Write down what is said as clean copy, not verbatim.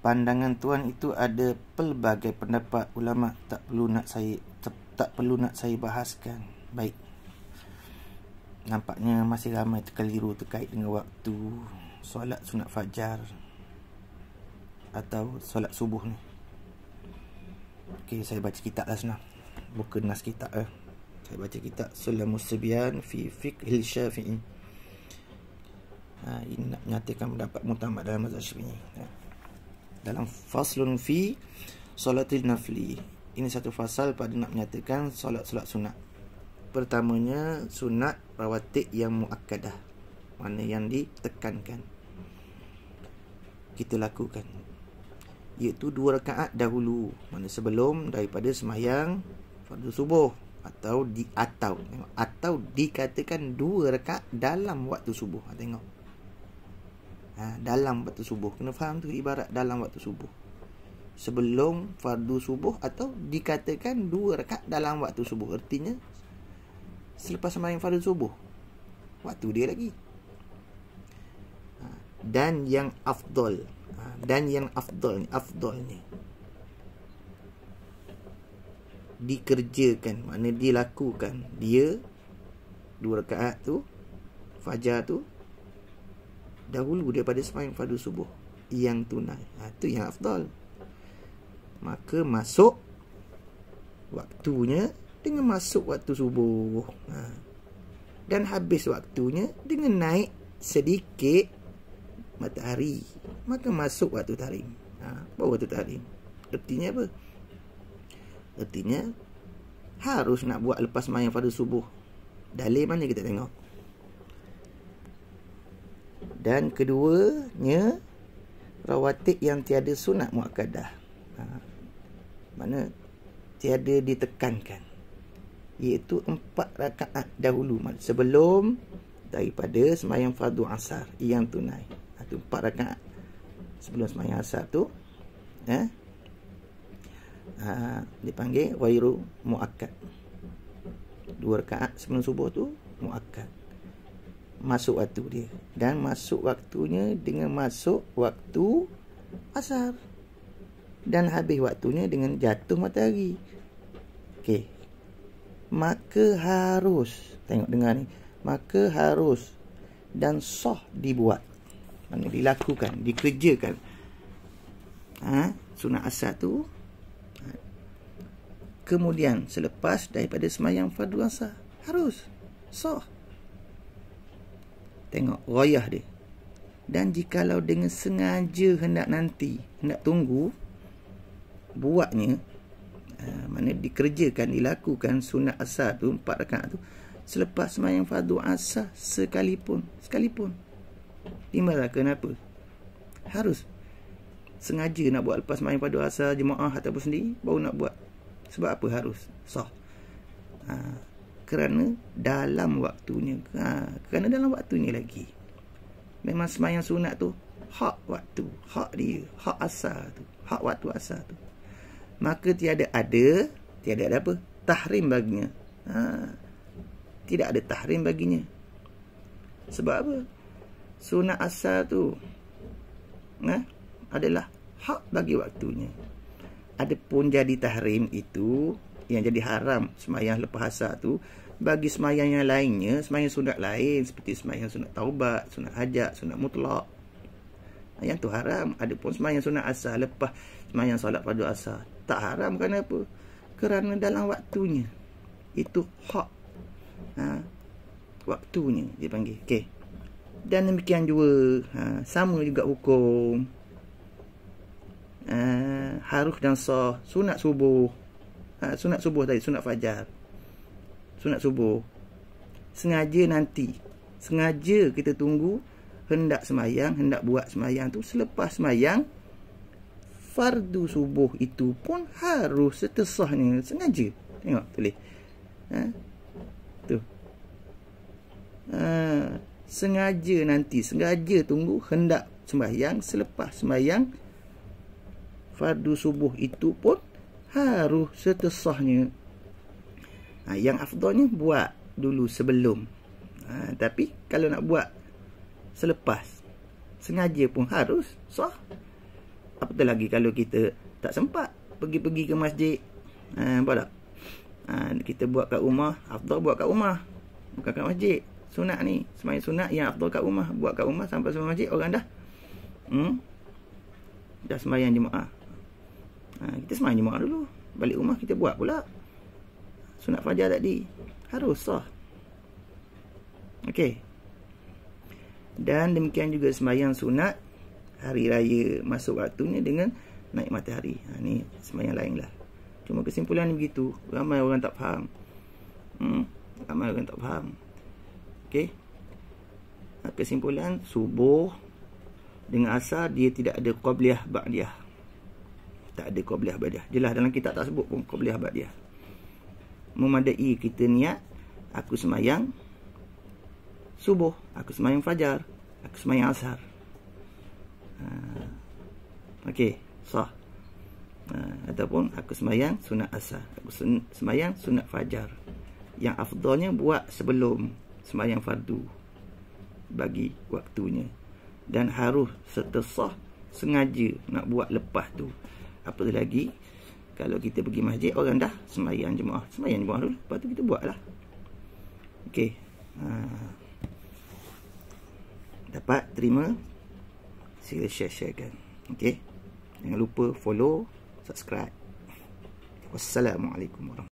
pandangan tuan itu ada pelbagai pendapat ulama, tak perlu nak saya bahaskan. Baik. Nampaknya masih ramai terkeliru terkait dengan waktu solat sunat fajar atau solat subuh ni. Okey, saya baca kitab lah senang. Bukan nas kitab Saya baca kitab Sulamus Sibyan fi Fiqhil Syafi'i. Ini nak menyatakan pendapat mutamad dalam mazhab Syafi'i. Dalam faslun fi solatil nafli. Ini satu fasal pada nak menyatakan solat-solat sunat. Pertamanya sunat rawatib yang muakkadah, mana yang ditekankan kita lakukan, iaitu 2 rakaat dahulu, mana sebelum daripada sembahyang fardu subuh, atau dikatakan 2 rakaat dalam waktu subuh. Tengok, dalam waktu subuh, kena faham tu ibarat dalam waktu subuh, sebelum fardu subuh, atau dikatakan 2 rakaat dalam waktu subuh. Artinya selepas sembahyang fardu subuh, waktu dia lagi. Dan yang afdal, afdal ni dikerjakan, makna dilakukan dia 2 rakaat tu fajar tu dahulu daripada sembahyang fardu subuh yang tunai. Tu yang afdal. Maka masuk waktunya dengan masuk waktu subuh, dan habis waktunya dengan naik sedikit matahari, maka masuk waktu tahrim. Baru waktu tahrim. Artinya apa? Artinya harus nak buat lepas sembahyang fardu subuh. Dalil mana kita tengok. Dan keduanya rawatib yang tiada sunat muakkadah, mana tiada ditekankan, iaitu 4 rakaat dahulu, sebelum daripada sembahyang fardu asar yang tunai. Itu 4 rakaat sebelum sembahyang asar tu dipanggil ghairu muakkad. 2 rakaat sebelum subuh tu muakkad, masuk waktu dia, dan masuk waktunya dengan masuk waktu asar, dan habis waktunya dengan jatuh matahari. Okey, maka harus, tengok dengar ni, maka harus dan sah dibuat, mana dilakukan, dikerjakan sunat asar tu, kemudian selepas daripada sembahyang fardu asar, harus sah. Tengok ghayah dia. Dan jikalau dengan sengaja hendak tunggu buatnya, mana dikerjakan, dilakukan sunat asar tu 4 rakaat tu selepas sembahyang fardu asar sekalipun. Dimana kenapa harus sengaja nak buat lepas sembahyang fardu asar jemaah ataupun sendiri baru nak buat? Sebab apa harus sah? Kerana dalam waktunya. Kerana dalam waktunya lagi. Memang sembahyang sunat tu hak waktu, hak dia, hak asar tu, hak waktu asar tu. Maka tiada ada apa? Tahrim baginya. Tidak ada tahrim baginya. Sebab apa? Sunat asar tu adalah hak bagi waktunya. Adapun jadi tahrim itu, yang jadi haram sembahyang lepas asar tu, bagi sembahyang yang lainnya, sembahyang sunat lain seperti sembahyang sunat taubat, sunat hajat, sunat mutlak, yang tu haram. Adapun sembahyang sunat asar lepas sembahyang solat fardu asar tak haram. Kenapa? Kerana dalam waktunya. Itu hak waktunya dipanggil. Okey. Dan demikian juga sama juga hukum harus dan sah sunat subuh. Sunat subuh tadi, sunat fajar, sunat subuh, sengaja kita tunggu hendak buat sembahyang tu selepas sembahyang fardu subuh, itu pun harus setesahnya sengaja. Tengok tulis tu, sengaja tunggu hendak sembahyang selepas sembahyang fardu subuh, itu pun harus setesahnya. Yang afdalnya buat dulu sebelum. Tapi kalau nak buat selepas, sengaja pun harus sah. Apatah lagi kalau kita tak sempat pergi-pergi ke masjid. Nampak tak? Kita buat kat rumah, afdal buat kat rumah, bukan kat masjid. Sunat ni, sembahyang sunat yang afdal kat rumah, buat kat rumah sampai sembahyang masjid orang dah dah sembahyang jemaah. Kita sembahyang jemaah dulu, balik rumah kita buat pula sunat fajar tadi, harus sah. Okey. Dan demikian juga sembahyang sunat hari raya masuk waktunya dengan naik matahari. Ni sembahyang lain lah. Cuma kesimpulan begitu, ramai orang tak faham. Ramai orang tak faham. Okey. Kesimpulan, subuh dengan asar dia tidak ada qabliyah ba'diyah. Tak ada qabliyah ba'diyah. Jelas dalam kitab tak sebut pun qabliyah ba'diyah. Memadai kita niat, aku sembahyang subuh, aku sembahyang fajar, aku sembahyang asar. Okey, sah. Ataupun aku sembahyang sunat asar, aku sembahyang sunat fajar. Yang afdalnya buat sebelum sembahyang fardu bagi waktunya, dan harus serta sah sengaja nak buat lepas tu. Apa lagi kalau kita pergi masjid, orang dah sembahyang jemaah dulu, lepas tu kita buat lah. Okey, dapat terima, sila share-sharekan. Okey, jangan lupa follow, subscribe. Wassalamualaikum warahmatullahi wabarakatuh.